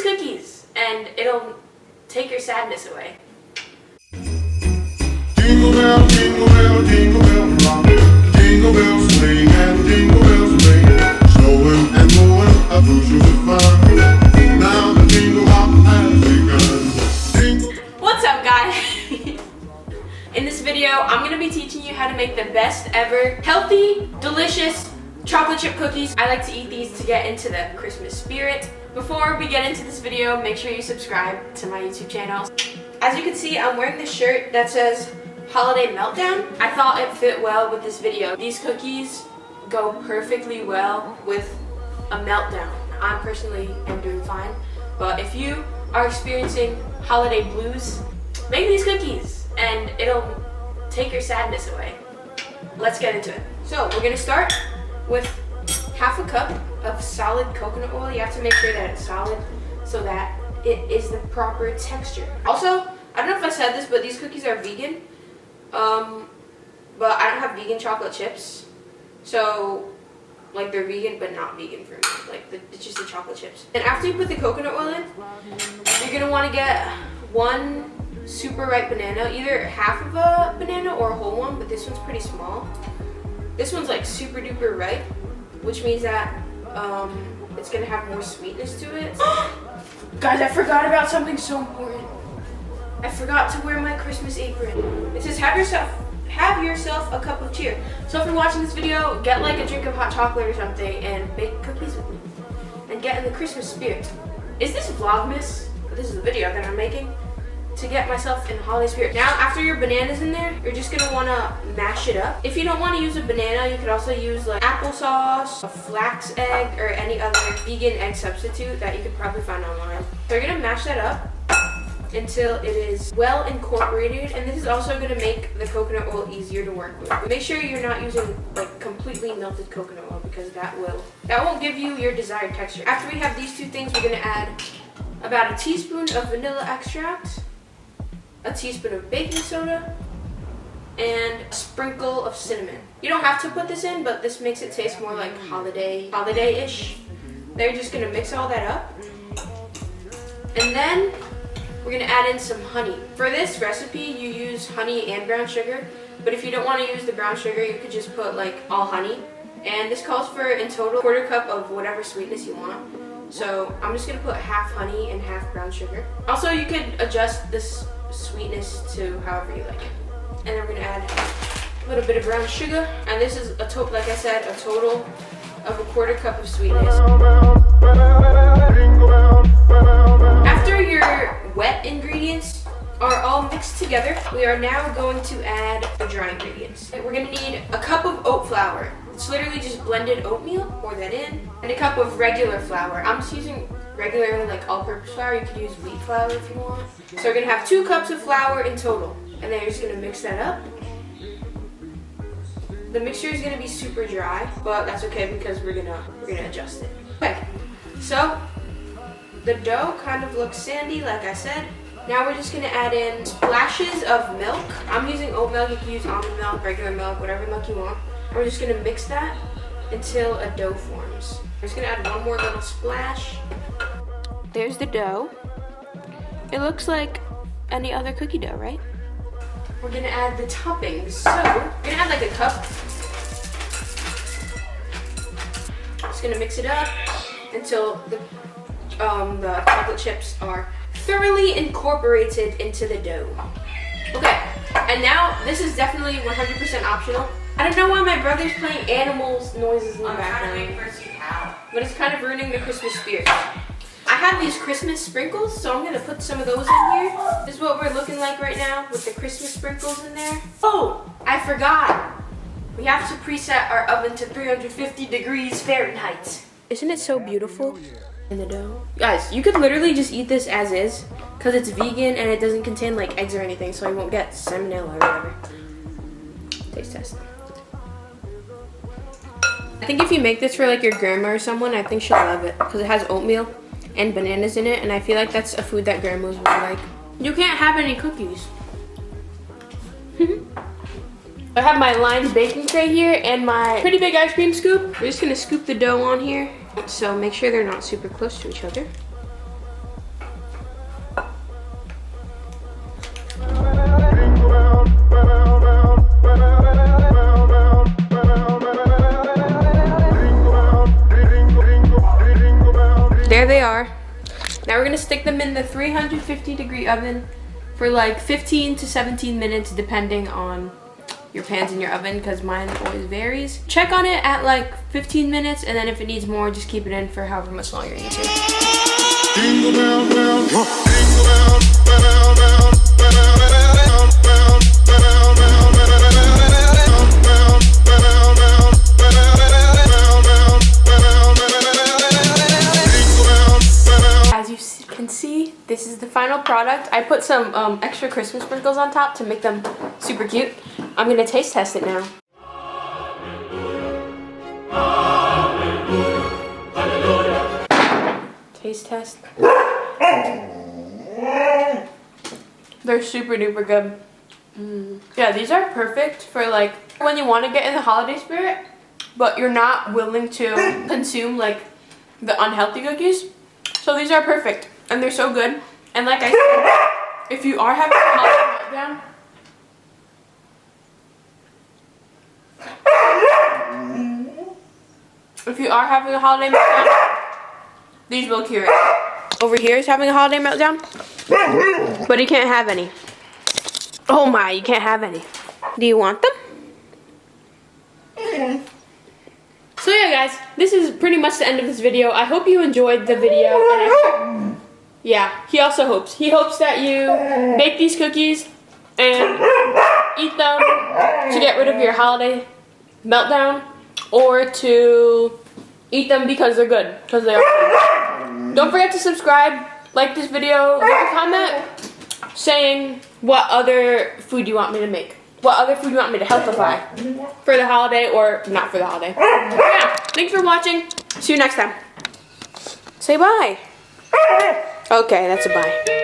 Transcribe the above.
these cookies and it'll take your sadness away. Jingle bell, jingle bell, jingle bell rock. Jingle bells swing and jingle bells ring. Snowing and blowing a bushel of fun. Now the jingle hop has begun. What's up, guys? In this video, I'm going to be teaching you how to make the best ever healthy, delicious chocolate chip cookies. I like to eat these to get into the Christmas spirit. Before we get into this video, make sure you subscribe to my YouTube channel. As you can see, I'm wearing this shirt that says Holiday Meltdown. I thought it fit well with this video. These cookies go perfectly well with a meltdown. I personally am doing fine, but if you are experiencing holiday blues, make these cookies and it'll take your sadness away. Let's get into it. So we're gonna start with half a cup of solid coconut oil. You have to make sure that it's solid so that it is the proper texture. Also, I don't know if I said this, but these cookies are vegan. But I don't have vegan chocolate chips. So, like, they're vegan, but not vegan for me. Like, it's just the chocolate chips. And after you put the coconut oil in, you're gonna wanna get one super ripe banana, either half of a banana or a whole one, but this one's pretty small. This one's like super duper ripe, which means that it's gonna have more sweetness to it. Guys, I forgot about something so important. I forgot to wear my Christmas apron. It says have yourself a cup of cheer. So if you're watching this video, get like a drink of hot chocolate or something and bake cookies with me and get in the Christmas spirit. Is this Vlogmas? This is the video that I'm making to get myself in the holiday spirit. Now, after your banana's in there, you're just gonna wanna mash it up. If you don't wanna use a banana, you could also use like applesauce, a flax egg, or any other vegan egg substitute that you could probably find online. So you're gonna mash that up until it is well incorporated, and this is also gonna make the coconut oil easier to work with. Make sure you're not using like completely melted coconut oil because that won't give you your desired texture. After we have these two things, we're gonna add about a teaspoon of vanilla extract, a teaspoon of baking soda, and a sprinkle of cinnamon. You don't have to put this in, but this makes it taste more like holiday-ish. They're just gonna mix all that up. And then we're gonna add in some honey. For this recipe, you use honey and brown sugar, but if you don't wanna use the brown sugar, you could just put like all honey. And this calls for, in total, a quarter cup of whatever sweetness you want. So I'm just gonna put half honey and half brown sugar. Also, you could adjust this sweetness to however you like it. And then we're gonna add a little bit of brown sugar, and this is like I said, a total of a quarter cup of sweetness. After your wet ingredients are all mixed together, we are now going to add the dry ingredients. We're gonna need a cup of oat flour. It's literally just blended oatmeal, pour that in, and a cup of regular flour. I'm just using regular, like all-purpose flour. You could use wheat flour if you want. So we're gonna have 2 cups of flour in total, and then you're just gonna mix that up. The mixture is gonna be super dry, but that's okay because we're gonna adjust it. Okay, so the dough kind of looks sandy, like I said. Now we're just gonna add in splashes of milk. I'm using oat milk. You can use almond milk, regular milk, whatever milk you want. We're just gonna mix that until a dough forms. I'm just gonna add one more little splash. There's the dough. It looks like any other cookie dough, right? We're gonna add the toppings. So we're gonna add like a cup. Just gonna mix it up until the chocolate chips are thoroughly incorporated into the dough. Okay, and now this is definitely 100% optional. I don't know why my brother's playing animals noises in the background, but it's kind of ruining the Christmas spirit. I have these Christmas sprinkles, so I'm gonna put some of those in here. This is what we're looking like right now with the Christmas sprinkles in there. Oh, I forgot. We have to preset our oven to 350 degrees Fahrenheit. Isn't it so beautiful in the dough? Guys, you could literally just eat this as is because it's vegan and it doesn't contain like eggs or anything, so you won't get salmonella or whatever. Taste test. I think if you make this for like your grandma or someone, I think she'll love it because it has oatmeal and bananas in it, and I feel like that's a food that grandmas would like. You can't have any cookies. I have my lined baking tray here and my pretty big ice cream scoop. We're just gonna scoop the dough on here, so make sure they're not super close to each other. there they are. Now we're gonna stick them in the 350-degree oven for like 15 to 17 minutes depending on your pans in your oven, because mine always varies. Check on it at like 15 minutes, and then if it needs more, just keep it in for however much longer you need to. Jingle bell, bell, jingle bell, bell, bell, bell, As you can see, this is the final product. I put some extra Christmas sprinkles on top to make them super cute. I'm gonna taste test it now. Taste test. They're super duper good. Yeah, these are perfect for like when you want to get in the holiday spirit, but you're not willing to consume like the unhealthy cookies. So these are perfect, and they're so good. And like I said, if you are having a holiday meltdown, these will cure it. Over here is having a holiday meltdown, but he can't have any. Oh my, you can't have any. Do you want them? So yeah, guys, this is pretty much the end of this video. I hope you enjoyed the video. And yeah, he also hopes. He hopes that you bake these cookies and eat them to get rid of your holiday meltdown, or to eat them because they're good, because they are good. Don't forget to subscribe, like this video, leave a comment saying what other food you want me to make. What other food you want me to healthify for the holiday or not for the holiday. Yeah, thanks for watching. See you next time. Say bye. Okay, that's a bye.